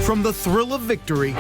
From the thrill of victory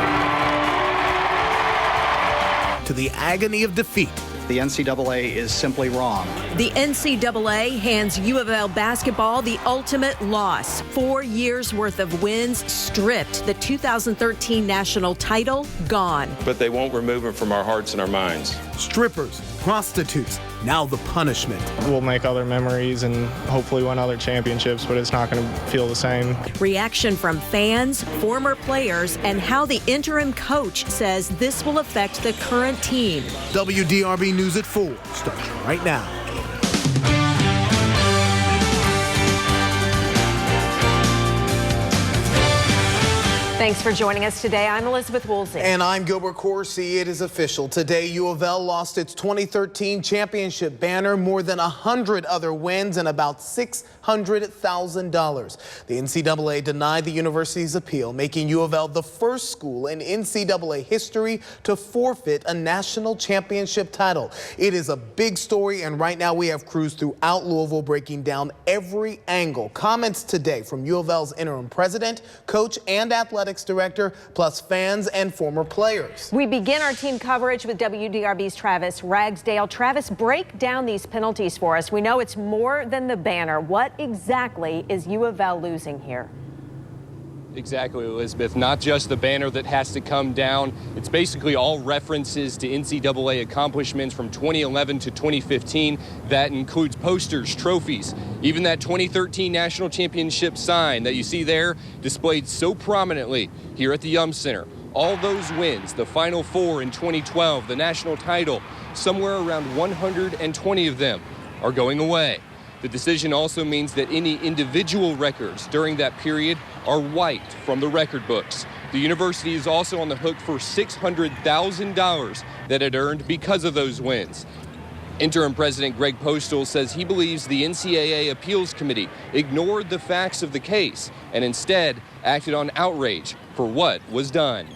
to the agony of defeat, the NCAA is simply wrong. The NCAA hands U of L basketball the ultimate loss. 4 years worth of wins stripped. The 2013 national title gone. But they won't remove it from our hearts and our minds. Strippers, prostitutes, now the punishment. We'll make other memories and hopefully win other championships, but it's not going to feel the same. Reaction from fans, former players, and how the interim coach says this will affect the current team. WDRB News at 4 starts right now. Thanks for joining us today. I'm Elizabeth Woolsey. And I'm Gilbert Corsi. It is official. Today, U of L lost its 2013 championship banner, more than 100 other wins, and about $600,000. The NCAA denied the university's appeal, making U of L the first school in NCAA history to forfeit a national championship title. It is a big story, and right now we have crews throughout Louisville breaking down every angle. Comments today from U of L's interim president, coach, and athletics director, plus fans and former players. We begin our team coverage with WDRB's Travis Ragsdale. Travis, break down these penalties for us. We know it's more than the banner. What exactly is U of L losing here? Exactly, Elizabeth. Not just the banner that has to come down. It's basically all references to NCAA accomplishments from 2011 to 2015. That includes posters, trophies, even that 2013 national championship sign that you see there displayed so prominently here at the Yum Center. All those wins, the Final Four in 2012, the national title, somewhere around 120 of them are going away. The decision also means that any individual records during that period are wiped from the record books. The university is also on the hook for $600,000 that it earned because of those wins. Interim President Greg Postal says he believes the NCAA Appeals Committee ignored the facts of the case and instead acted on outrage for what was done.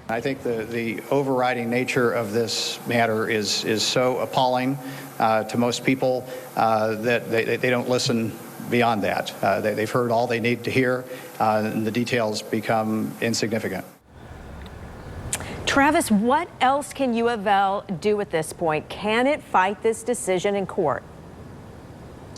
I think the overriding nature of this matter is so appalling to most people that they don't listen beyond that. They've heard all they need to hear, and the details become insignificant. Travis, what else can U of L do at this point? Can it fight this decision in court?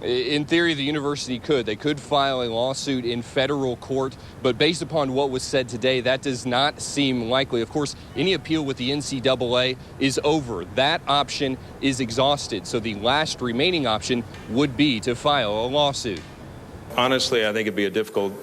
In theory, the university could. They could file a lawsuit in federal court, but based upon what was said today, that does not seem likely. Of course, any appeal with the NCAA is over. That option is exhausted, so the last remaining option would be to file a lawsuit. Honestly, I think it'd be a difficult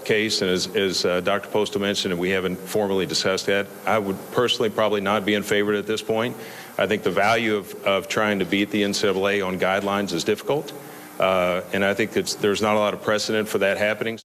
case, and as Dr. Postal mentioned, and we haven't formally discussed that, I would personally probably not be in favor at this point. I think the value of trying to beat the NCAA on guidelines is difficult. And I think there's not a lot of precedent for that happening.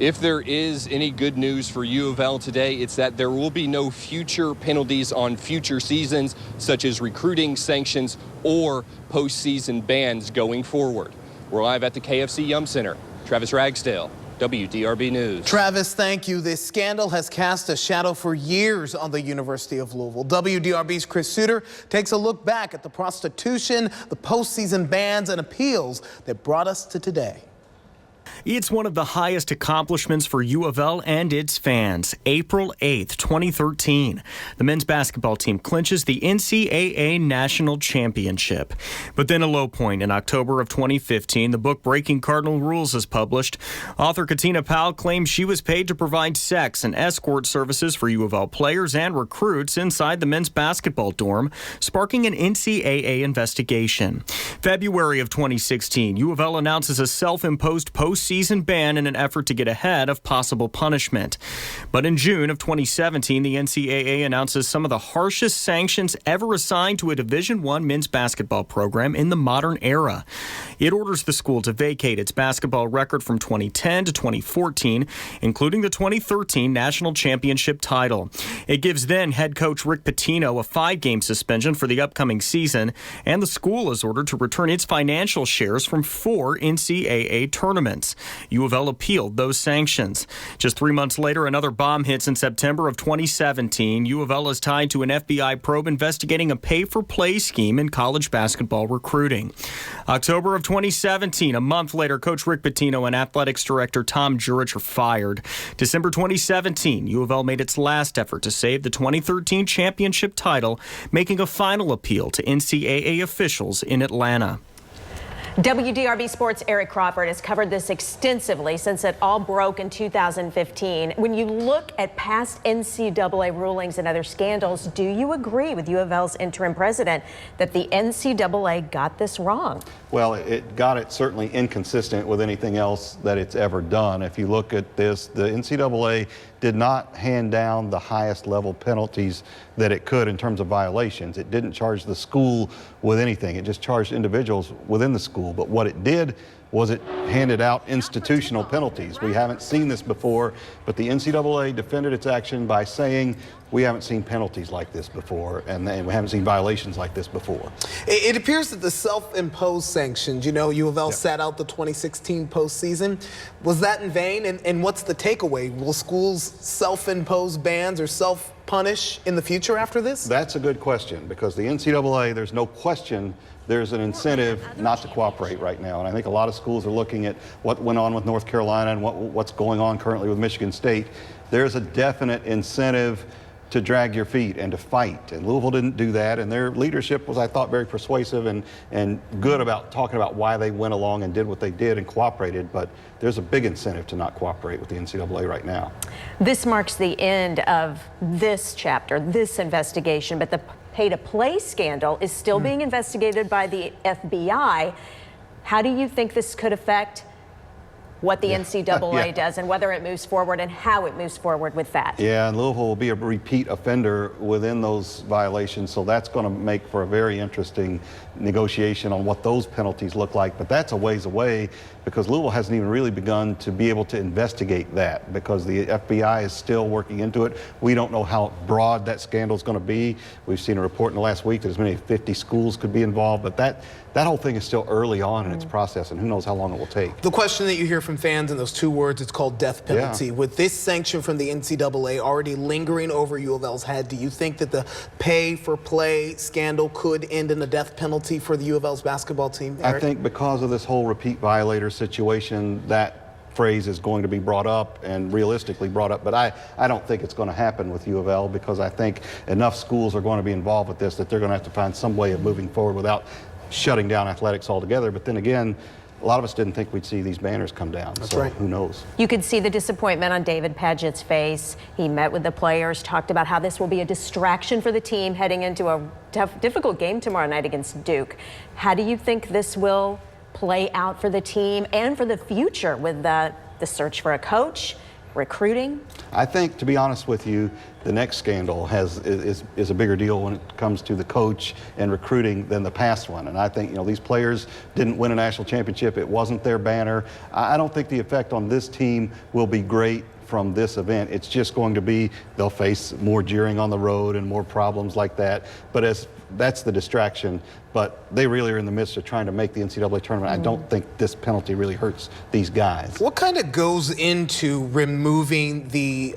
If there is any good news for U of L today, it's that there will be no future penalties on future seasons, such as recruiting sanctions or postseason bans going forward. We're live at the KFC Yum Center. Travis Ragsdale, WDRB News. Travis, thank you. This scandal has cast a shadow for years on the University of Louisville. WDRB's Chris Suter takes a look back at the prostitution, the postseason bans, and appeals that brought us to today. It's one of the highest accomplishments for U of L and its fans. April 8th, 2013. The men's basketball team clinches the NCAA National Championship. But then a low point in October of 2015. The book Breaking Cardinal Rules is published. Author Katina Powell claims she was paid to provide sex and escort services for U of L players and recruits inside the men's basketball dorm, sparking an NCAA investigation. February of 2016, U of L announces a self-imposed postseason ban in an effort to get ahead of possible punishment. But in June of 2017, the NCAA announces some of the harshest sanctions ever assigned to a Division I men's basketball program in the modern era. It orders the school to vacate its basketball record from 2010 to 2014, including the 2013 national championship title. It gives then head coach Rick Pitino a 5-game suspension for the upcoming season, and the school is ordered to return its financial shares from 4 NCAA tournaments. fans. U of L appealed those sanctions. Just 3 months later, another bomb hits in September of 2017. U of L is tied to an FBI probe investigating a pay-for-play scheme in college basketball recruiting. October of 2017, a month later, Coach Rick Pitino and Athletics Director Tom Jurich are fired. December 2017, U of L made its last effort to save the 2013 championship title, making a final appeal to NCAA officials in Atlanta. WDRB Sports' Eric Crawford has covered this extensively since it all broke in 2015. When you look at past NCAA rulings and other scandals, do you agree with U of L's interim president that the NCAA got this wrong? Well, it got it certainly inconsistent with anything else that it's ever done. If you look at this, the NCAA did not hand down the highest level penalties that it could in terms of violations. It didn't charge the school with anything. It just charged individuals within the school. But what it did was it handed out institutional penalties. We haven't seen this before, but the NCAA defended its action by saying we haven't seen penalties like this before, and we haven't seen violations like this before. It appears that the self-imposed sanctions, U of L sat out the 2016 postseason. Was that in vain? And what's the takeaway? Will schools self-impose bans or self-punish in the future after this? That's a good question, because the NCAA, there's no question there's an incentive not to cooperate right now. And I think a lot of schools are looking at what went on with North Carolina and what's going on currently with Michigan State. There's a definite incentive to drag your feet and to fight. And Louisville didn't do that, and their leadership was, I thought, very persuasive and good about talking about why they went along and did what they did and cooperated, but there's a big incentive to not cooperate with the NCAA right now. This marks the end of this chapter, this investigation, but the pay-to-play scandal is still being investigated by the FBI. How do you think this could affect what the NCAA does and whether it moves forward and how it moves forward with that? Yeah, and Louisville will be a repeat offender within those violations, so that's going to make for a very interesting negotiation on what those penalties look like. But that's a ways away, because Louisville hasn't even really begun to be able to investigate that, because the FBI is still working into it. We don't know how broad that scandal is going to be. We've seen a report in the last week that as many as 50 schools could be involved, but that whole thing is still early on in its process, and who knows how long it will take. The question that you hear from fans in those two words, it's called death penalty. With this sanction from the NCAA already lingering over U of L's head, do you think that the pay-for-play scandal could end in a death penalty for the U of L's basketball team, Eric? I think because of this whole repeat violator situation, that phrase is going to be brought up and realistically brought up, but I don't think it's going to happen with U of L, because I think enough schools are going to be involved with this that they're going to have to find some way of moving forward without shutting down athletics altogether. But then again, a lot of us didn't think we'd see these banners come down. That's so right. Who knows? You could see the disappointment on David Padgett's face. He met with the players, talked about how this will be a distraction for the team heading into a difficult game tomorrow night against Duke. How do you think this will play out for the team and for the future with the search for a coach, recruiting? I think, to be honest with you, the next scandal is a bigger deal when it comes to the coach and recruiting than the past one. And I think, these players didn't win a national championship. It wasn't their banner. I don't think the effect on this team will be great from this event. It's just going to be, they'll face more jeering on the road and more problems like that. But that's the distraction. But they really are in the midst of trying to make the NCAA tournament. I don't think this penalty really hurts these guys. What kind of goes into removing the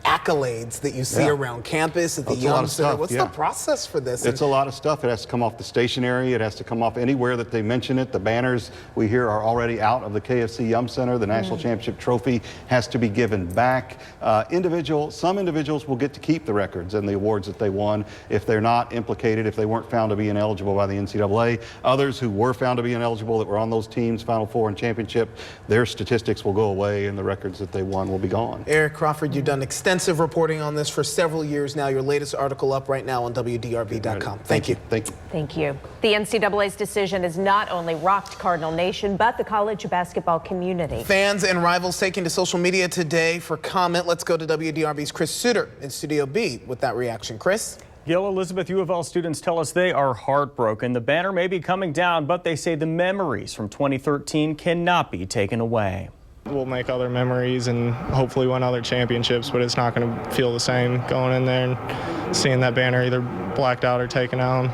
accolades that you see around campus at the Young Center? What's the process for this? It's a lot of stuff. It has to come off the stationery. It has to come off anywhere that they mention it. The banners we hear are already out of the KFC Yum Center. The National Championship trophy has to be given back. Some individuals will get to keep the records and the awards that they won if they're not implicated, if they weren't found to be ineligible by the NCAA. Others who were found to be ineligible that were on those teams, Final Four and championship, their statistics will go away and the records that they won will be gone. Eric Crawford, you've done extensive reporting on this for several years now. Your latest article up right now on WDRB.com. Thank you. Thank you. Thank you. The NCAA's decision has not only rocked Cardinal Nation, but the college basketball community. Fans and rivals taking to social media today for comment. Let's go to WDRB's Chris Suter in Studio B with that reaction. Chris? Gil, Elizabeth, U of L students tell us they are heartbroken. The banner may be coming down, but they say the memories from 2013 cannot be taken away. We'll make other memories and hopefully win other championships, but it's not going to feel the same going in there and seeing that banner either blacked out or taken down.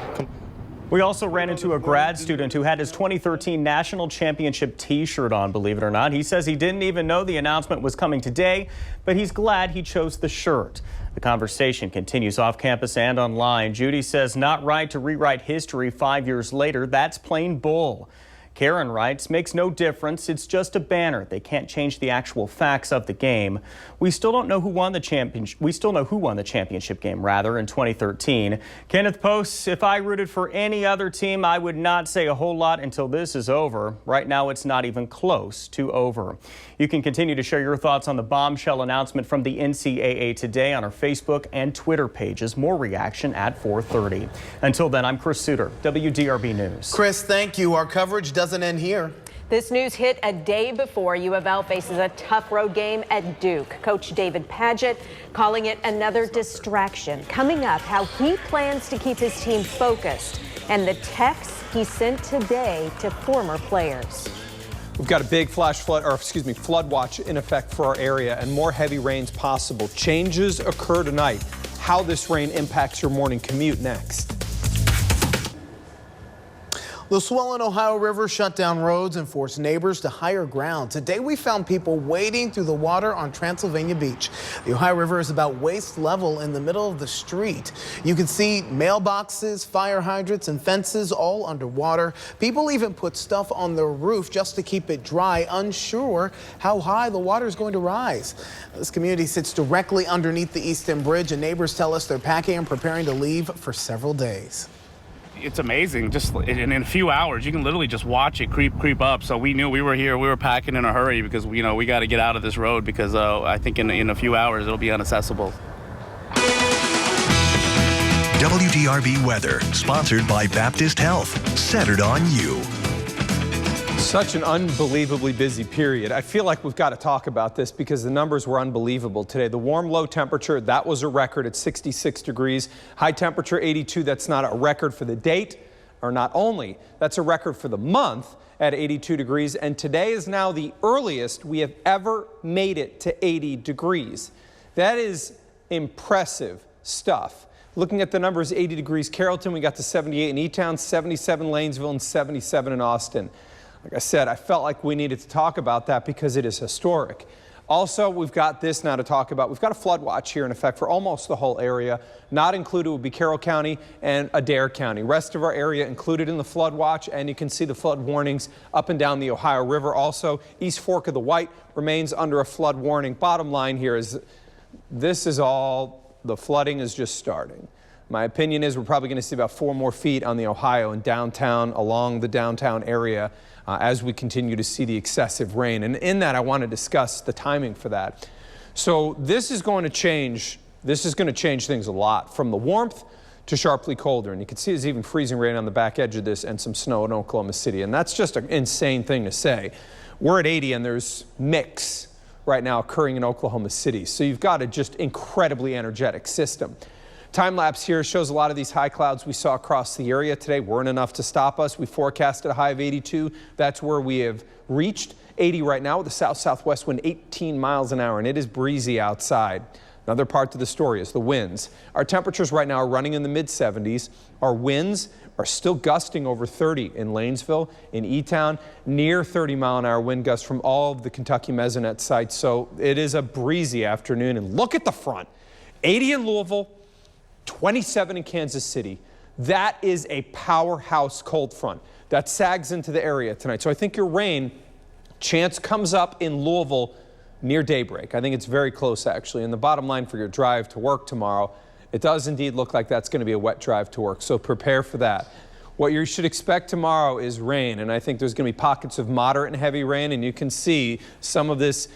We also ran into a grad student who had his 2013 National Championship t-shirt on, believe it or not. He says he didn't even know the announcement was coming today, but he's glad he chose the shirt. The conversation continues off campus and online. Judy says not right to rewrite history 5 years later. That's plain bull. Karen writes, makes no difference. It's just a banner. They can't change the actual facts of the game. We still don't know who won the championship. We still know who won the championship game, rather, in 2013. Kenneth posts, if I rooted for any other team, I would not say a whole lot until this is over. Right now, it's not even close to over. You can continue to share your thoughts on the bombshell announcement from the NCAA today on our Facebook and Twitter pages. More reaction at 4:30. Until then, I'm Chris Suter, WDRB News. Chris, thank you. Our coverage doesn't end here. This news hit a day before U of L faces a tough road game at Duke. Coach David Padgett calling it another distraction. Coming up, how he plans to keep his team focused and the texts he sent today to former players. We've got a big flood watch in effect for our area and more heavy rains possible. Changes occur tonight. How this rain impacts your morning commute next. The swollen Ohio River shut down roads and forced neighbors to higher ground. Today we found people wading through the water on Transylvania Beach. The Ohio River is about waist level in the middle of the street. You can see mailboxes, fire hydrants, and fences all underwater. People even put stuff on their roof just to keep it dry, unsure how high the water is going to rise. This community sits directly underneath the Easton Bridge, and neighbors tell us they're packing and preparing to leave for several days. It's amazing. Just in a few hours, you can literally just watch it creep up. So we knew we were here. We were packing in a hurry because we got to get out of this road because I think in a few hours it'll be inaccessible. WDRB weather, sponsored by Baptist Health, centered on you. Such an unbelievably busy period. I feel like we've got to talk about this because the numbers were unbelievable today. The warm low temperature, that was a record at 66 degrees. High temperature 82, that's not a record for the date, or not only, that's a record for the month at 82 degrees. And today is now the earliest we have ever made it to 80 degrees. That is impressive stuff. Looking at the numbers, 80 degrees Carrollton, we got to 78 in E-Town, 77 Lanesville, and 77 in Austin. Like I said, I felt like we needed to talk about that because it is historic. Also, we've got this now to talk about. We've got a flood watch here in effect for almost the whole area. Not included would be Carroll County and Adair County. Rest of our area included in the flood watch, and you can see the flood warnings up and down the Ohio River. Also, East Fork of the White remains under a flood warning. Bottom line here is this is all, the flooding is just starting. My opinion is we're probably going to see about 4 more feet on the Ohio and downtown, along the downtown area, as we continue to see the excessive rain. And in that, I want to discuss the timing for that. So this is going to change. This is going to change things a lot, from the warmth to sharply colder. And you can see there's even freezing rain on the back edge of this and some snow in Oklahoma City. And that's just an insane thing to say. We're at 80 and there's mix right now occurring in Oklahoma City. So you've got a just incredibly energetic system. Time lapse here shows a lot of these high clouds we saw across the area today weren't enough to stop us. We forecasted a high of 82. That's where we have reached 80 right now with the south-southwest wind 18 miles an hour, and it is breezy outside. Another part to the story is the winds. Our temperatures right now are running in the mid-70s. Our winds are still gusting over 30 in Lanesville, in E-Town, near 30-mile-an-hour wind gusts from all of the Kentucky mesonet sites. So it is a breezy afternoon. And look at the front. 80 in Louisville, 27 in Kansas City. That is a powerhouse cold front that sags into the area tonight. So I think your rain chance comes up in Louisville near daybreak. I think it's very close, actually. And the bottom line for your drive to work tomorrow, it does indeed look like that's going to be a wet drive to work. So prepare for that. What you should expect tomorrow is rain, and I think there's going to be pockets of moderate and heavy rain, and you can see some of this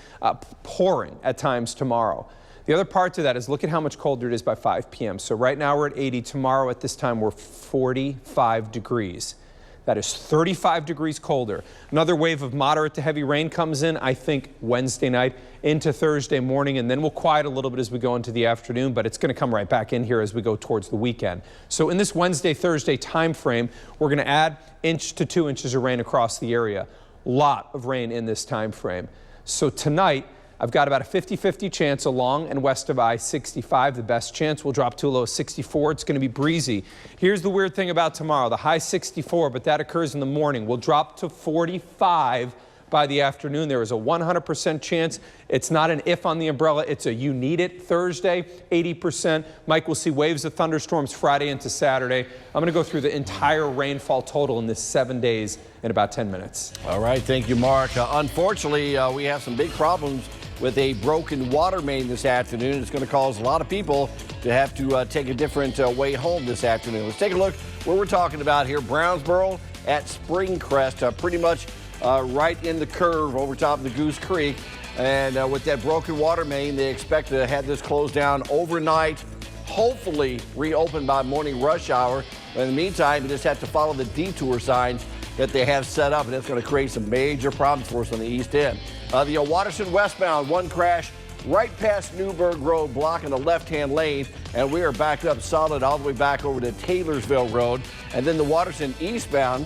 pouring at times tomorrow. The other part to that is look at how much colder it is by 5 p.m. So right now we're at 80. Tomorrow at this time we're 45 degrees. That is 35 degrees colder. Another wave of moderate to heavy rain comes in, I think, Wednesday night into Thursday morning, and then we'll quiet a little bit as we go into the afternoon, but it's going to come right back in here as we go towards the weekend. So in this Wednesday, Thursday time frame, we're going to add 1 to 2 inches of rain across the area. A lot of rain in this time frame. So tonight, I've got about a 50-50 chance along and west of I-65. The best chance will drop to a low of 64. It's going to be breezy. Here's the weird thing about tomorrow. The high 64, but that occurs in the morning, will drop to 45 by the afternoon. There is a 100% chance. It's not an if on the umbrella. It's a you need it Thursday, 80%. Mike, will see waves of thunderstorms Friday into Saturday. I'm going to go through the entire rainfall total in this 7 days in about 10 minutes. All right. Thank you, Mark. Unfortunately, we have some big problems with a broken water main this afternoon. It's going to cause a lot of people to have to take a different way home this afternoon. Let's take a look where we're talking about here. Brownsboro at Springcrest, pretty much right in the curve over top of the Goose Creek. And with that broken water main, they expect to have this closed down overnight, hopefully reopened by morning rush hour. But in the meantime, you just have to follow the detour signs that they have set up, and it's going to create some major problems for us on the east end. The Waterston westbound, one crash right past Newburgh Road, blocking the left-hand lane, and we are backed up solid all the way back over to Taylorsville Road. And then the Waterston eastbound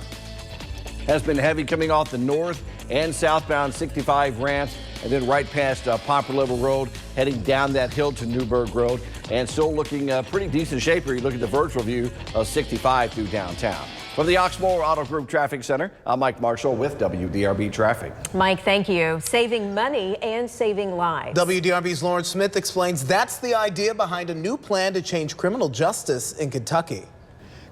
has been heavy coming off the north and southbound 65 ramps, and then right past Poplar Level Road, heading down that hill to Newburgh Road, and still looking pretty decent shape here. You look at the virtual view of 65 through downtown. From the Oxmoor Auto Group Traffic Center, I'm Mike Marshall with WDRB Traffic. Mike, thank you. Saving money and saving lives. WDRB's Lawrence Smith explains that's the idea behind a new plan to change criminal justice in Kentucky.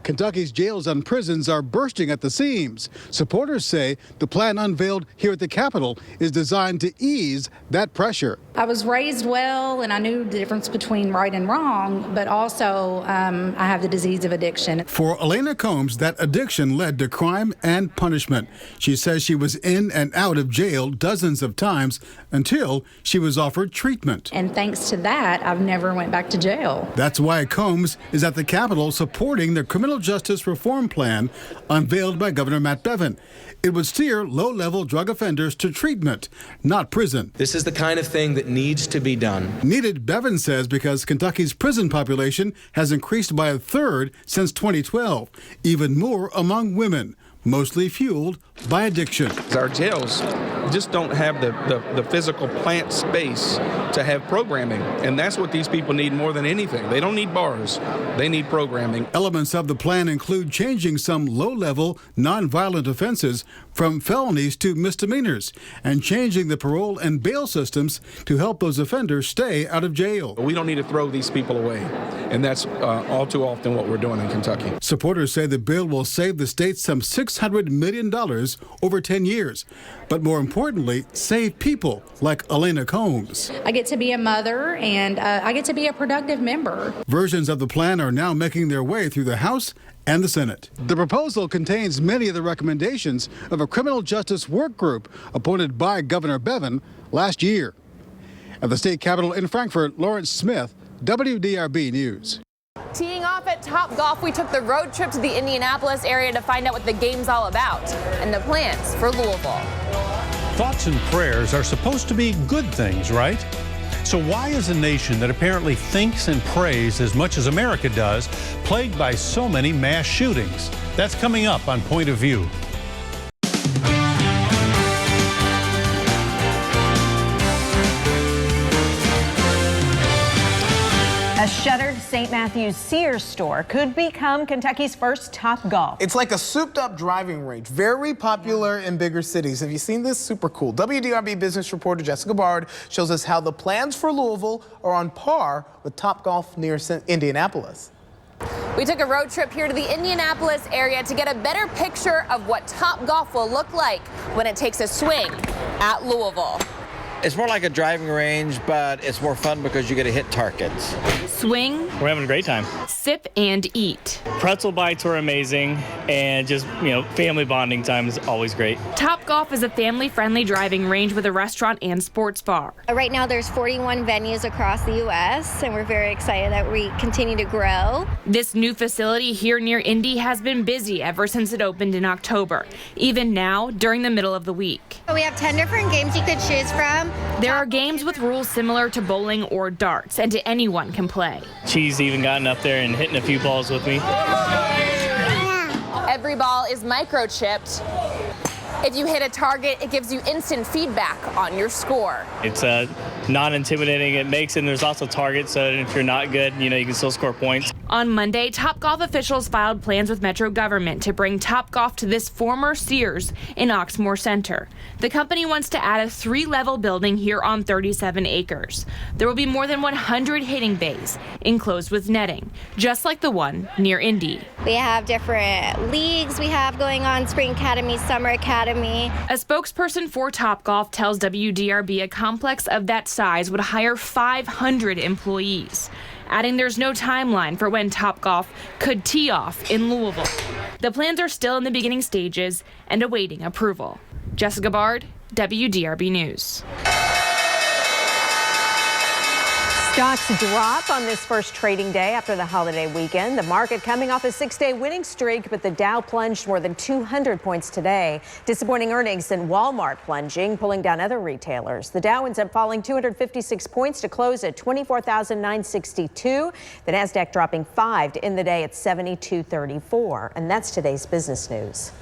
Kentucky's jails and prisons are bursting at the seams. Supporters say the plan unveiled here at the Capitol is designed to ease that pressure. I was raised well, and I knew the difference between right and wrong, but also I have the disease of addiction. For Elena Combs, that addiction led to crime and punishment. She says she was in and out of jail dozens of times until she was offered treatment. And thanks to that, I've never went back to jail. That's why Combs is at the Capitol supporting the criminal justice reform plan unveiled by Governor Matt Bevin. It would steer low-level drug offenders to treatment, not prison. This is the kind of thing that needs to be done. Needed, Bevin says, because Kentucky's prison population has increased by a third since 2012, even more among women, mostly fueled by addiction. Our jails just don't have the physical plant space to have programming, and that's what these people need more than anything. They don't need bars, they need programming. Elements of the plan include changing some low-level, nonviolent offenses from felonies to misdemeanors, and changing the parole and bail systems to help those offenders stay out of jail. We don't need to throw these people away, and that's all too often what we're doing in Kentucky. Supporters say the bill will save the state some $600 million over 10 years, but more importantly, save people like Elena Combs. I get to be a mother, and I get to be a productive member. Versions of the plan are now making their way through the House and the Senate. The proposal contains many of the recommendations of a criminal justice work group appointed by Governor Bevin last year. At the state capitol in Frankfort, Lawrence Smith, WDRB News. Teeing off at Topgolf, we took the road trip to the Indianapolis area to find out what the game's all about and the plans for Louisville. Thoughts and prayers are supposed to be good things, right? So why is a nation that apparently thinks and prays as much as America does plagued by so many mass shootings? That's coming up on Point of View. A shuttered St. Matthews Sears store could become Kentucky's first Topgolf. It's like a souped-up driving range, very popular in bigger cities. Have you seen this? Super cool. WDRB business reporter Jessica Bard shows us how the plans for Louisville are on par with Topgolf near Indianapolis. We took a road trip here to the Indianapolis area to get a better picture of what Topgolf will look like when it takes a swing at Louisville. It's more like a driving range, but it's more fun because you get to hit targets. Swing. We're having a great time. Sip and eat. Pretzel bites were amazing, and just, family bonding time is always great. Topgolf is a family-friendly driving range with a restaurant and sports bar. Right now there's 41 venues across the U.S., and we're very excited that we continue to grow. This new facility here near Indy has been busy ever since it opened in October, even now during the middle of the week. We have 10 different games you could choose from. There are games with rules similar to bowling or darts, and anyone can play. She's even gotten up there and hitting a few balls with me. Every ball is microchipped If you hit a target, it gives you instant feedback on your score. It's non-intimidating. It makes it, and there's also targets, so if you're not good, you can still score points. On Monday, Topgolf officials filed plans with Metro government to bring Topgolf to this former Sears in Oxmoor Center. The company wants to add a 3-level building here on 37 acres. There will be more than 100 hitting bays, enclosed with netting, just like the one near Indy. We have different leagues we have going on, Spring Academy, Summer Academy. A spokesperson for Topgolf tells WDRB a complex of that size would hire 500 employees, adding there's no timeline for when Topgolf could tee off in Louisville. The plans are still in the beginning stages and awaiting approval. Jessica Bard, WDRB News. Stocks drop on this first trading day after the holiday weekend. The market coming off a 6-day winning streak, but the Dow plunged more than 200 points today. Disappointing earnings and Walmart plunging, pulling down other retailers. The Dow ends up falling 256 points to close at 24,962. The Nasdaq dropping 5 to end the day at 7234. And that's today's business news.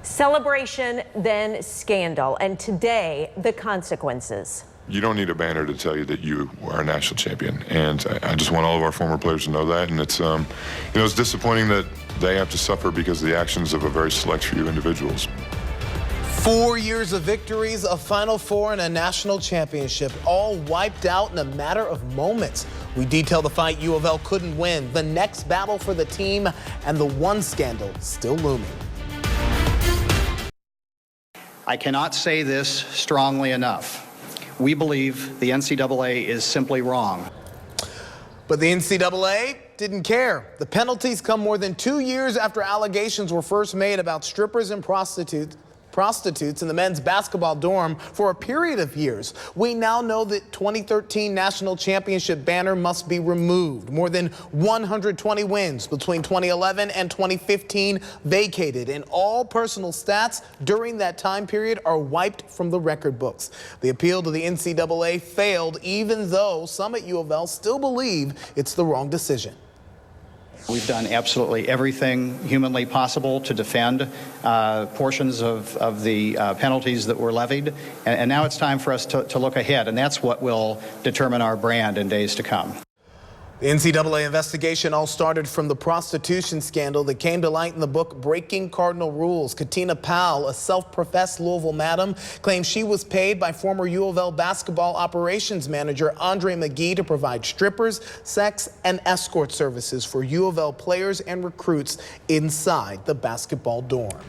Celebration, then scandal, and today the consequences. You don't need a banner to tell you that you are a national champion, and I just want all of our former players to know that. And it's, it's disappointing that they have to suffer because of the actions of a very select few individuals. 4 years of victories, a Final Four, and a national championship, all wiped out in a matter of moments. We detail the fight U of L couldn't win, the next battle for the team, and the one scandal still looming. I cannot say this strongly enough. We believe the NCAA is simply wrong. But the NCAA didn't care. The penalties come more than 2 years after allegations were first made about strippers and prostitutes in the men's basketball dorm for a period of years. We now know that 2013 national championship banner must be removed. More than 120 wins between 2011 and 2015 vacated, and all personal stats during that time period are wiped from the record books. The appeal to the NCAA failed, even though some at U of L still believe it's the wrong decision. We've done absolutely everything humanly possible to defend portions of the penalties that were levied. And now it's time for us to look ahead, and that's what will determine our brand in days to come. The NCAA investigation all started from the prostitution scandal that came to light in the book Breaking Cardinal Rules. Katina Powell, a self-professed Louisville madam, claims she was paid by former U of L basketball operations manager Andre McGee to provide strippers, sex, and escort services for U of L players and recruits inside the basketball dorm.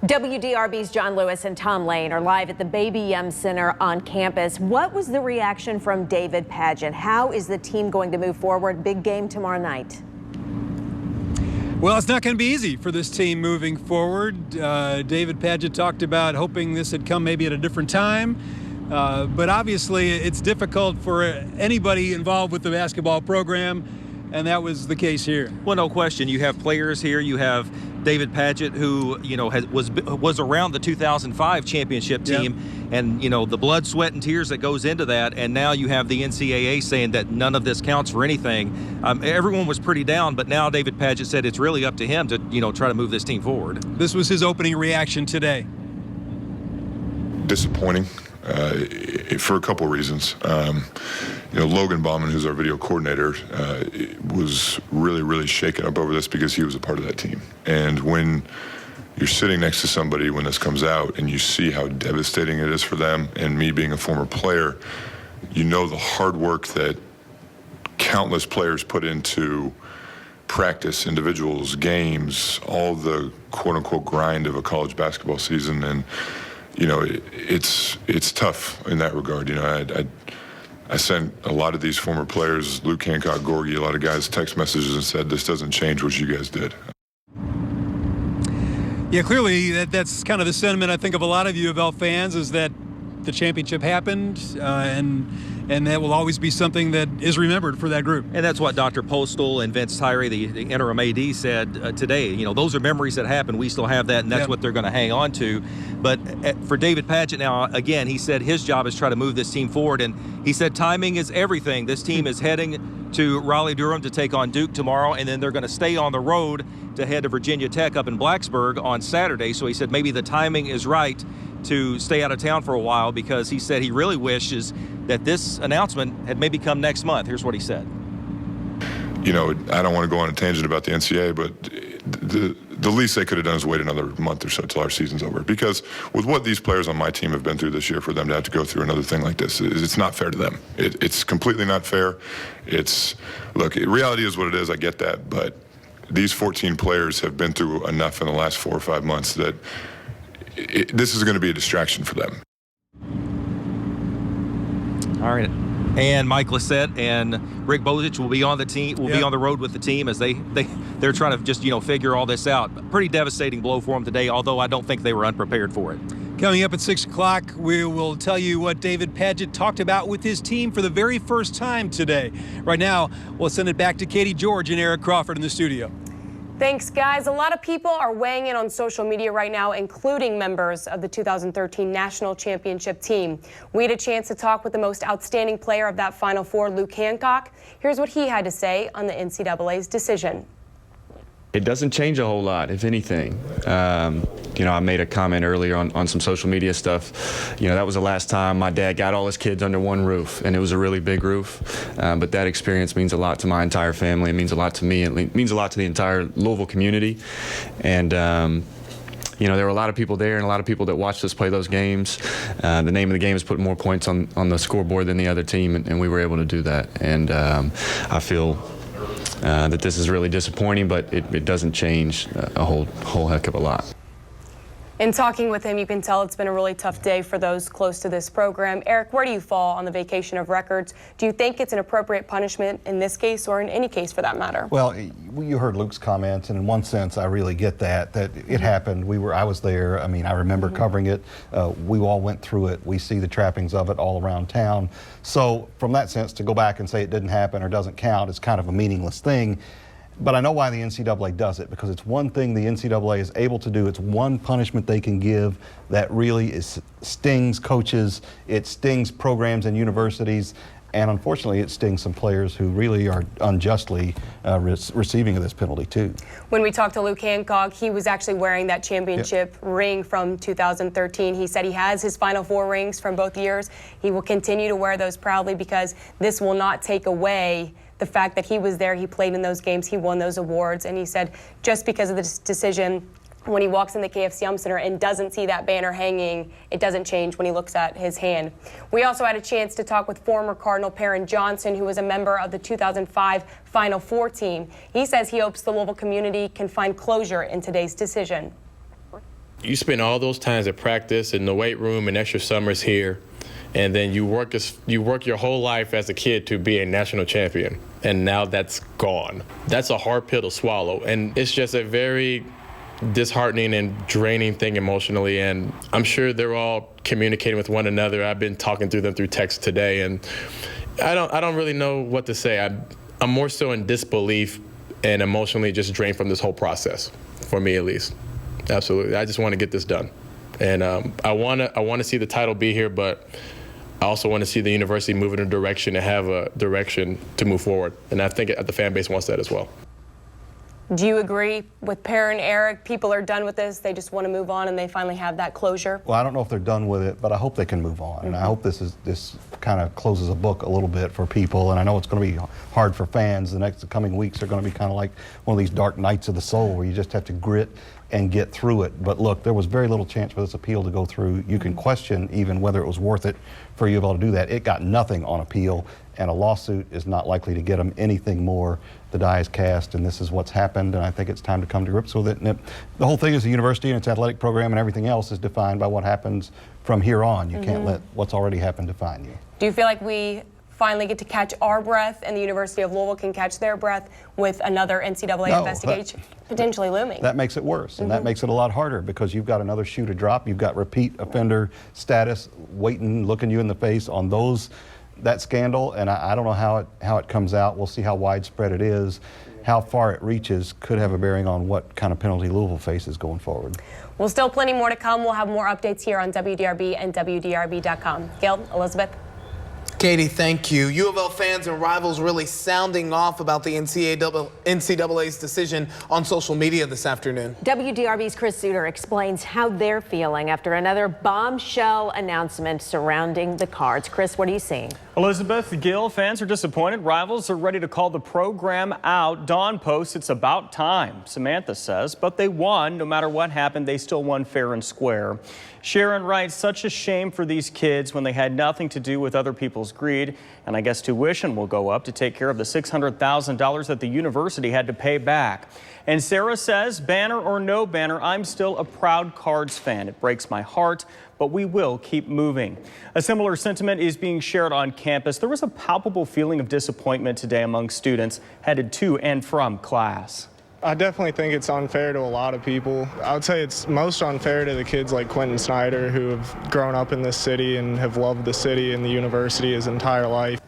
WDRB's John Lewis and Tom Lane are live at the Baby Yum Center on campus. What was the reaction from David Padgett? How is the team going to move forward? Big game tomorrow night. Well, it's not going to be easy for this team moving forward. David Padgett talked about hoping this had come maybe at a different time. But obviously, it's difficult for anybody involved with the basketball program, and that was the case here. Well, no question. You have players here. You have David Padgett, who was around the 2005 championship team, yep. And the blood, sweat, and tears that goes into that. And now you have the NCAA saying that none of this counts for anything. Everyone was pretty down, but now David Padgett said it's really up to him to try to move this team forward. This was his opening reaction today. Disappointing. For a couple of reasons. Logan Bauman, who's our video coordinator, was really shaken up over this because he was a part of that team. And when you're sitting next to somebody when this comes out and you see how devastating it is for them, and me being a former player, the hard work that countless players put into practice, individuals, games, all the quote-unquote grind of a college basketball season. And it's tough in that regard. I sent a lot of these former players, Luke Hancock, Gorgie, a lot of guys text messages and said, this doesn't change what you guys did. Yeah, clearly that's kind of the sentiment I think of a lot of U of L fans, is that the championship happened, and that will always be something that is remembered for that group. And that's what Dr. Postal and Vince Tyree, the interim AD, said today. Those are memories that happen. We still have that, and that's what they're going to hang on to. But for David Padgett now, again, he said his job is try to move this team forward, and he said timing is everything. This team is heading to Raleigh-Durham to take on Duke tomorrow, and then they're going to stay on the road to head to Virginia Tech up in Blacksburg on Saturday. So he said maybe the timing is right to stay out of town for a while, because he said he really wishes that this announcement had maybe come next month. Here's what he said. You know, I don't want to go on a tangent about the NCAA, but the least they could have done is wait another month or so till our season's over. Because with what these players on my team have been through this year, for them to have to go through another thing like this, it's not fair to them. It's completely not fair. Look, reality is what it is. I get that, but these 14 players have been through enough in the last 4 or 5 months that this is going to be a distraction for them. All right. And Mike Lissette and Rick Bozich will be on the team, be on the road with the team as they're trying to just, figure all this out. Pretty devastating blow for them today, although I don't think they were unprepared for it. Coming up at 6 o'clock, we will tell you what David Padgett talked about with his team for the very first time today. Right now, we'll send it back to Katie George and Eric Crawford in the studio. Thanks, guys. A lot of people are weighing in on social media right now, including members of the 2013 National Championship team. We had a chance to talk with the most outstanding player of that Final Four, Luke Hancock. Here's what he had to say on the NCAA's decision. It doesn't change a whole lot, if anything. I made a comment earlier on some social media stuff. That was the last time my dad got all his kids under one roof, and it was a really big roof. But that experience means a lot to my entire family. It means a lot to me. It means a lot to the entire Louisville community. And there were a lot of people there and a lot of people that watched us play those games. The name of the game is putting more points on the scoreboard than the other team, and we were able to do that. And I feel that this is really disappointing, but it doesn't change a whole heck of a lot. In talking with him, you can tell it's been a really tough day for those close to this program. Eric, where do you fall on the vacation of records? Do you think it's an appropriate punishment in this case or in any case for that matter? Well, you heard Luke's comments, and in one sense, I really get that it happened. I was there. I mean, I remember covering it. We all went through it. We see the trappings of it all around town. So from that sense, to go back and say it didn't happen or doesn't count is kind of a meaningless thing. But I know why the NCAA does it, because it's one thing the NCAA is able to do. It's one punishment they can give that really stings coaches, it stings programs and universities, and unfortunately it stings some players who really are unjustly receiving of this penalty too. When we talked to Luke Hancock, he was actually wearing that championship ring from 2013. He said he has his Final Four rings from both years. He will continue to wear those proudly, because this will not take away the fact that he was there, he played in those games, he won those awards. And he said just because of this decision, when he walks in the KFC Yum Center and doesn't see that banner hanging, it doesn't change when he looks at his hand. We also had a chance to talk with former Cardinal Perrin Johnson, who was a member of the 2005 Final Four team. He says he hopes the Louisville community can find closure in today's decision. You spend all those times at practice in the weight room and extra summers here, and then you work your whole life as a kid to be a national champion, and now that's gone. That's a hard pill to swallow, and it's just a very disheartening and draining thing emotionally, and I'm sure they're all communicating with one another. I've been talking through them through text today, and I don't really know what to say. I'm more so in disbelief and emotionally just drained from this whole process, for me at least. Absolutely. I just want to get this done. And I want to see the title be here, but I also want to see the university move in a direction and have a direction to move forward. And I think the fan base wants that as well. Do you agree with Perrin, Eric? People are done with this. They just want to move on and they finally have that closure. Well, I don't know if they're done with it, but I hope they can move on. And I hope this kind of closes a book a little bit for people. And I know it's going to be hard for fans. The coming weeks are going to be kind of like one of these dark nights of the soul where you just have to grit and get through it. But look, there was very little chance for this appeal to go through. You can question even whether it was worth it for U of L to do that. It got nothing on appeal, and a lawsuit is not likely to get them anything more. The die is cast, and this is what's happened, and I think it's time to come to grips with it. And the whole thing is the university and its athletic program and everything else is defined by what happens from here on. You can't let what's already happened define you. Do you feel like we finally get to catch our breath and the University of Louisville can catch their breath with another NCAA investigation potentially looming? That makes it worse, and that makes it a lot harder because you've got another shoe to drop. You've got repeat offender status waiting, looking you in the face on that scandal, and I don't know how it comes out. We'll see how widespread it is. How far it reaches could have a bearing on what kind of penalty Louisville faces going forward. Well, still plenty more to come. We'll have more updates here on WDRB and WDRB.com. Gail, Elizabeth. Katie, thank you. U of L fans and rivals really sounding off about the NCAA's decision on social media this afternoon. WDRB's Chris Suter explains how they're feeling after another bombshell announcement surrounding the cards. Chris, what are you seeing? Elizabeth Gill, fans are disappointed. Rivals are ready to call the program out. Dawn posts it's about time, Samantha says, but they won. No matter what happened, they still won fair and square. Sharon writes, such a shame for these kids when they had nothing to do with other people's greed. And I guess tuition will go up to take care of the $600,000 that the university had to pay back. And Sarah says, banner or no banner, I'm still a proud Cards fan. It breaks my heart, but we will keep moving. A similar sentiment is being shared on campus. There was a palpable feeling of disappointment today among students headed to and from class. I definitely think it's unfair to a lot of people. I would say it's most unfair to the kids like Quentin Snyder, who have grown up in this city and have loved the city and the university his entire life.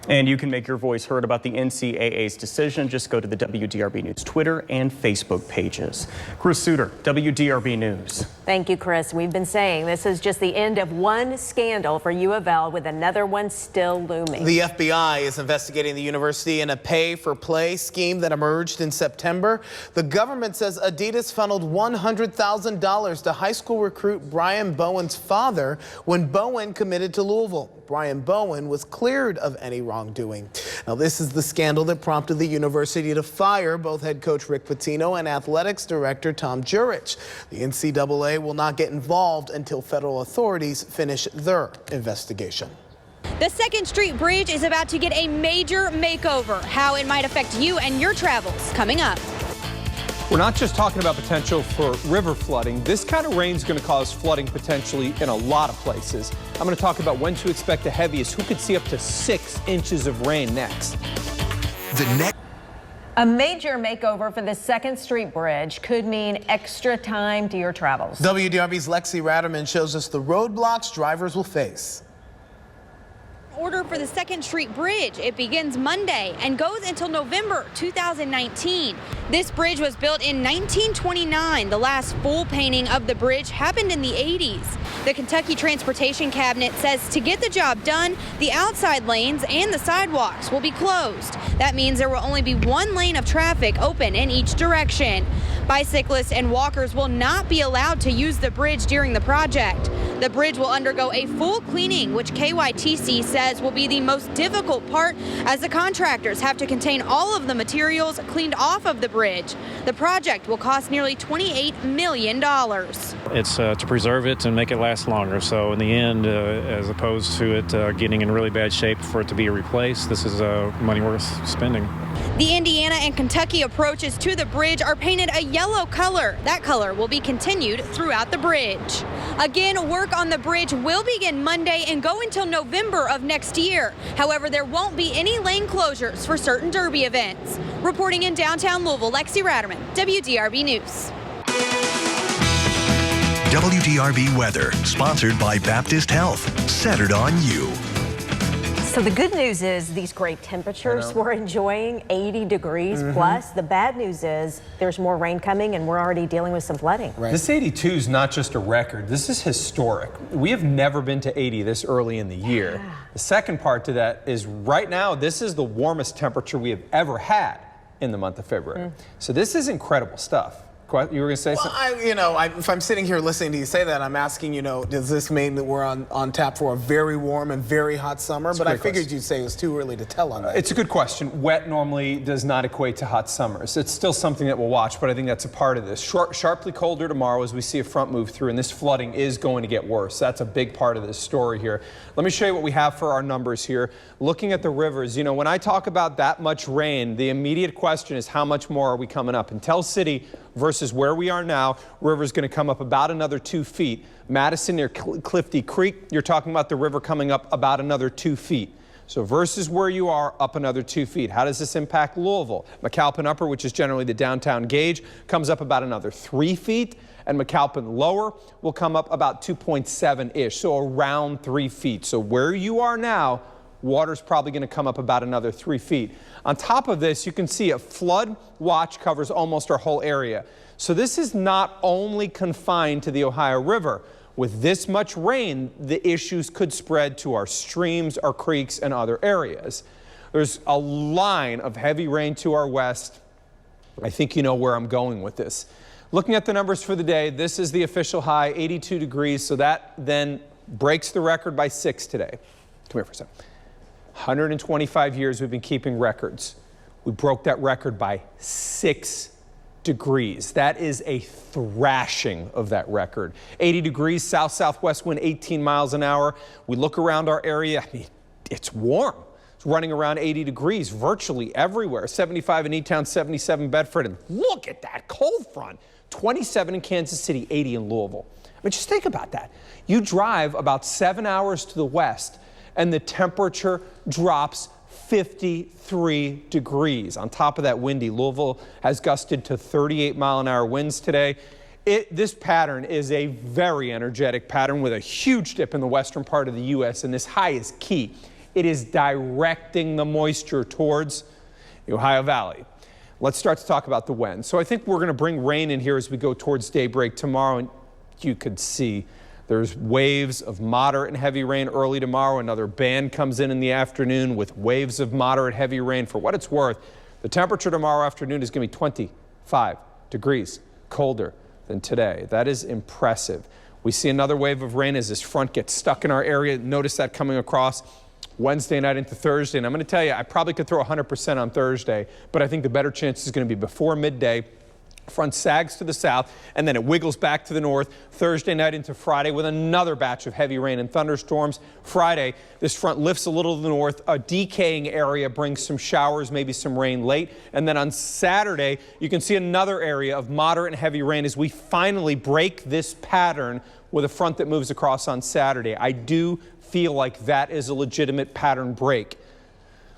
And you can make your voice heard about the NCAA's decision. Just go to the WDRB News Twitter and Facebook pages. Chris Suter, WDRB News. Thank you, Chris. We've been saying this is just the end of one scandal for U of L, with another one still looming. The FBI is investigating the university in a pay-for-play scheme that emerged in September. The government says Adidas funneled $100,000 to high school recruit Brian Bowen's father when Bowen committed to Louisville. Brian Bowen was cleared of any wrongdoing. Now, this is the scandal that prompted the university to fire both head coach Rick Pitino and athletics director Tom Jurich. The NCAA will not get involved until federal authorities finish their investigation. The 2nd Street Bridge is about to get a major makeover. How it might affect you and your travels, coming up. We're not just talking about potential for river flooding. This kind of rain is going to cause flooding potentially in a lot of places. I'm going to talk about when to expect the heaviest. Who could see up to 6 inches of rain next? A major makeover for the 2nd Street Bridge could mean extra time to your travels. WDRB's Lexi Ratterman shows us the roadblocks drivers will face. Order for the 2nd Street Bridge. It begins Monday and goes until November 2019. This bridge was built in 1929. The last full painting of the bridge happened in the 80s. The Kentucky Transportation Cabinet says to get the job done, the outside lanes and the sidewalks will be closed. That means there will only be one lane of traffic open in each direction. Bicyclists and walkers will not be allowed to use the bridge during the project. The bridge will undergo a full cleaning, which KYTC says will be the most difficult part, as the contractors have to contain all of the materials cleaned off of the bridge. The project will cost nearly $28 million. It's to preserve it and make it last longer. So in the end, as opposed to it getting in really bad shape for it to be replaced, this is money worth spending. The Indiana and Kentucky approaches to the bridge are painted a yellow color. That color will be continued throughout the bridge. Again, work on the bridge will begin Monday and go until November of next year. However, there won't be any lane closures for certain derby events. Reporting in downtown Louisville, Lexi Ratterman, WDRB News. WDRB weather, sponsored by Baptist Health, centered on you. So the good news is these great temperatures we're enjoying, 80 degrees plus. The bad news is there's more rain coming and we're already dealing with some flooding. This 82 is not just a record. This is historic. We have never been to 80 this early in the year. The second part to that is right now, this is the warmest temperature we have ever had in the month of February. So this is incredible stuff. You were going to say something? If I'm sitting here listening to you say that, I'm asking, does this mean that we're on tap for a very warm and very hot summer? But I figured you'd say it was too early to tell on that. It's a good question. Wet normally does not equate to hot summers. It's still something that we'll watch, but I think that's a part of this. Sharply colder tomorrow as we see a front move through, and this flooding is going to get worse. That's a big part of this story here. Let me show you what we have for our numbers here. Looking at the rivers, when I talk about that much rain, the immediate question is how much more are we coming up? In Tell City versus where we are now, river's going to come up about another 2 feet. Madison near Clifty Creek, you're talking about the river coming up about another 2 feet. So versus where you are, up another 2 feet. How does this impact Louisville? McAlpin Upper, which is generally the downtown gauge, comes up about another 3 feet. And McAlpin Lower will come up about 2.7-ish, so around 3 feet. So where you are now, water's probably going to come up about another 3 feet. On top of this, you can see a flood watch covers almost our whole area. So this is not only confined to the Ohio River. With this much rain, the issues could spread to our streams, our creeks, and other areas. There's a line of heavy rain to our west. I think you know where I'm going with this. Looking at the numbers for the day, this is the official high, 82 degrees, so that then breaks the record by 6 today. Come here for a second. 125 years we've been keeping records. We broke that record by 6 degrees. That is a thrashing of that record. 80 degrees, south-southwest wind, 18 miles an hour. We look around our area, I mean, it's warm. It's running around 80 degrees virtually everywhere. 75 in E-Town, 77 Bedford, and look at that cold front. 27 in Kansas City, 80 in Louisville. I mean, just think about that. You drive about 7 hours to the west, and the temperature drops 53 degrees. On top of that, windy. Louisville has gusted to 38-mile-an-hour winds today. This pattern is a very energetic pattern with a huge dip in the western part of the U.S., and this high is key. It is directing the moisture towards the Ohio Valley. Let's start to talk about the winds. So I think we're going to bring rain in here as we go towards daybreak tomorrow, and you could see there's waves of moderate and heavy rain early tomorrow. Another band comes in the afternoon with waves of moderate heavy rain. For what it's worth, the temperature tomorrow afternoon is going to be 25 degrees colder than today. That is impressive. We see another wave of rain as this front gets stuck in our area. Notice that coming across Wednesday night into Thursday. And I'm going to tell you, I probably could throw 100% on Thursday, but I think the better chance is going to be before midday. Front sags to the south, and then it wiggles back to the north Thursday night into Friday with another batch of heavy rain and thunderstorms. Friday, this front lifts a little to the north. A decaying area brings some showers, maybe some rain late. And then on Saturday, you can see another area of moderate and heavy rain as we finally break this pattern with a front that moves across on Saturday. I do feel like that is a legitimate pattern break,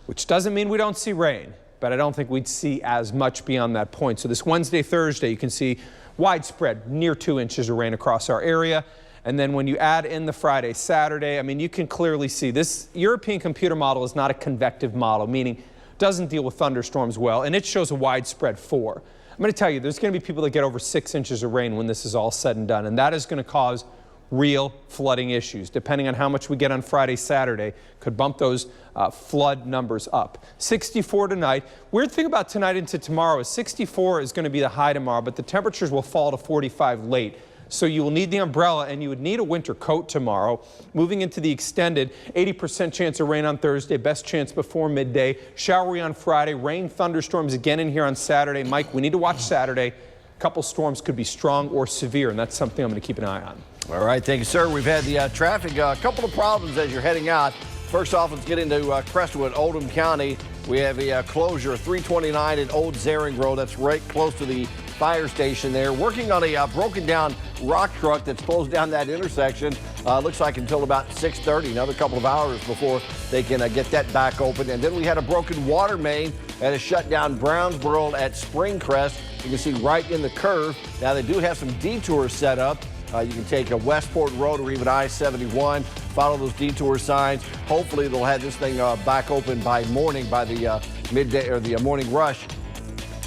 which doesn't mean we don't see rain, but I don't think we'd see as much beyond that point. So this Wednesday, Thursday, you can see widespread near 2 inches of rain across our area. And then when you add in the Friday, Saturday, I mean, you can clearly see this European computer model is not a convective model, meaning it doesn't deal with thunderstorms well, and it shows a widespread 4. I'm going to tell you, there's going to be people that get over 6 inches of rain when this is all said and done, and that is going to cause real flooding issues. Depending on how much we get on Friday, Saturday, could bump those flood numbers up. 64 tonight. Weird thing about tonight into tomorrow is 64 is going to be the high tomorrow, but the temperatures will fall to 45 late. So you will need the umbrella, and you would need a winter coat tomorrow. Moving into the extended, 80% chance of rain on Thursday, best chance before midday. Showery on Friday, rain, thunderstorms again in here on Saturday. Mike, we need to watch Saturday. A couple storms could be strong or severe, and that's something I'm going to keep an eye on. All right, thank you, sir. We've had the traffic, a couple of problems as you're heading out. First off, let's get into Crestwood, Oldham County. We have a closure, 329 at Old Zaring Road. That's right close to the fire station there. Working on a broken down rock truck that's closed down that intersection. Looks like until about 6:30, another couple of hours before they can get that back open. And then we had a broken water main that has shut down Brownsboro at Springcrest. You can see right in the curve. Now they do have some detours set up. You can take a Westport Road or even I-71, follow those detour signs. Hopefully they'll have this thing back open by morning, by the midday or the morning rush.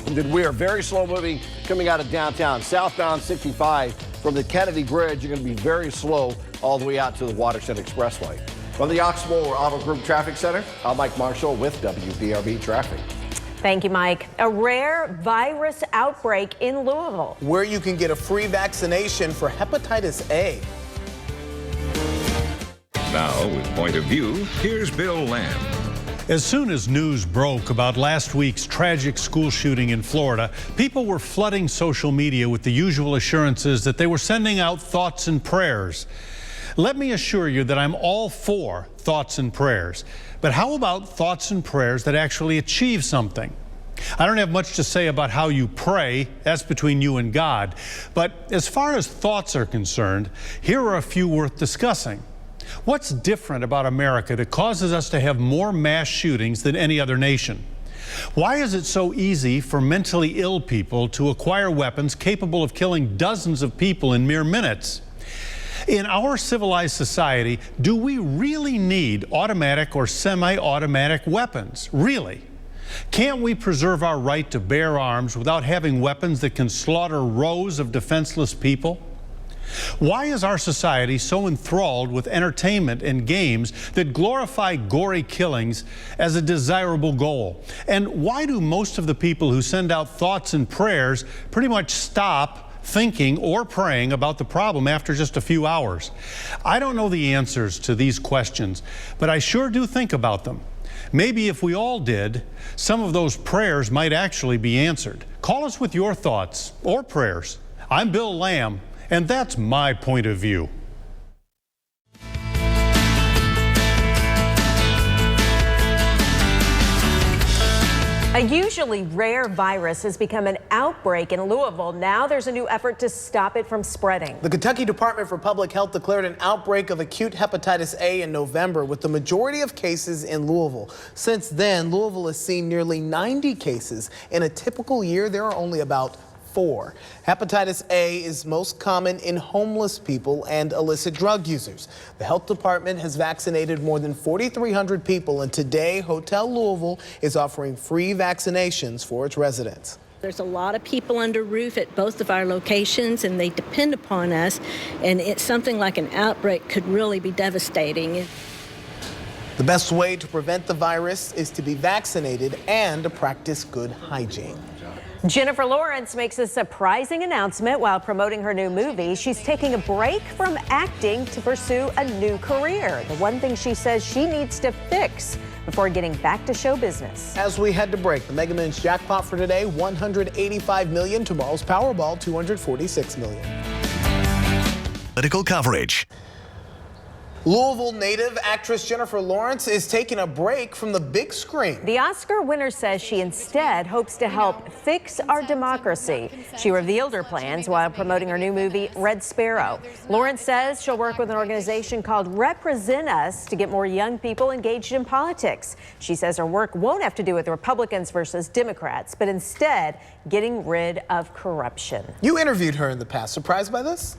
And then we are very slow moving coming out of downtown. Southbound 65 from the Kennedy Bridge, you're going to be very slow all the way out to the Watershed Expressway. From the Oxmoor Auto Group Traffic Center, I'm Mike Marshall with WDRB Traffic. Thank you, Mike. A rare virus outbreak in Louisville, where you can get a free vaccination for hepatitis A. Now, with Point of View, here's Bill Lamb. As soon as news broke about last week's tragic school shooting in Florida, people were flooding social media with the usual assurances that they were sending out thoughts and prayers. Let me assure you that I'm all for thoughts and prayers. But how about thoughts and prayers that actually achieve something? I don't have much to say about how you pray. That's between you and God. But as far as thoughts are concerned, here are a few worth discussing. What's different about America that causes us to have more mass shootings than any other nation? Why is it so easy for mentally ill people to acquire weapons capable of killing dozens of people in mere minutes? In our civilized society, do we really need automatic or semi-automatic weapons? Really? Can't we preserve our right to bear arms without having weapons that can slaughter rows of defenseless people? Why is our society so enthralled with entertainment and games that glorify gory killings as a desirable goal? And why do most of the people who send out thoughts and prayers pretty much stop thinking or praying about the problem after just a few hours? I don't know the answers to these questions, but I sure do think about them. Maybe if we all did, some of those prayers might actually be answered. Call us with your thoughts or prayers. I'm Bill Lamb, and that's my point of view. A usually rare virus has become an outbreak in Louisville. Now there's a new effort to stop it from spreading. The Kentucky Department for Public Health declared an outbreak of acute hepatitis A in November, with the majority of cases in Louisville. Since then, Louisville has seen nearly 90 cases. In a typical year, there are only about 4. Hepatitis A is most common in homeless people and illicit drug users. The health department has vaccinated more than 4,300 people, and today Hotel Louisville is offering free vaccinations for its residents. There's a lot of people under roof at both of our locations, and they depend upon us, and it's something like an outbreak could really be devastating. The best way to prevent the virus is to be vaccinated and to practice good hygiene. Jennifer Lawrence makes a surprising announcement while promoting her new movie. She's taking a break from acting to pursue a new career. The one thing she says she needs to fix before getting back to show business. As we head to break, the Mega Millions jackpot for today, $185 million. Tomorrow's Powerball, $246 million. Political coverage. Louisville native actress Jennifer Lawrence is taking a break from the big screen. The Oscar winner says she instead hopes to help fix our democracy. She revealed her plans while promoting her new movie, Red Sparrow. Lawrence says she'll work with an organization called Represent Us to get more young people engaged in politics. She says her work won't have to do with Republicans versus Democrats, but instead getting rid of corruption. You interviewed her in the past. Surprised by this?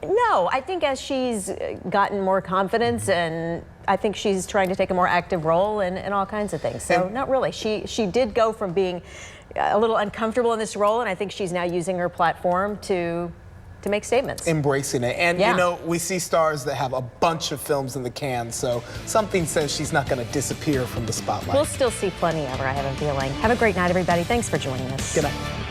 No, I think as she's gotten more confidence, and I think she's trying to take a more active role in all kinds of things. So not really. She did go from being a little uncomfortable in this role, and I think she's now using her platform to make statements. Embracing it. And, yeah. You know, we see stars that have a bunch of films in the can, so something says she's not going to disappear from the spotlight. We'll still see plenty of her, I have a feeling. Have a great night, everybody. Thanks for joining us. Good night.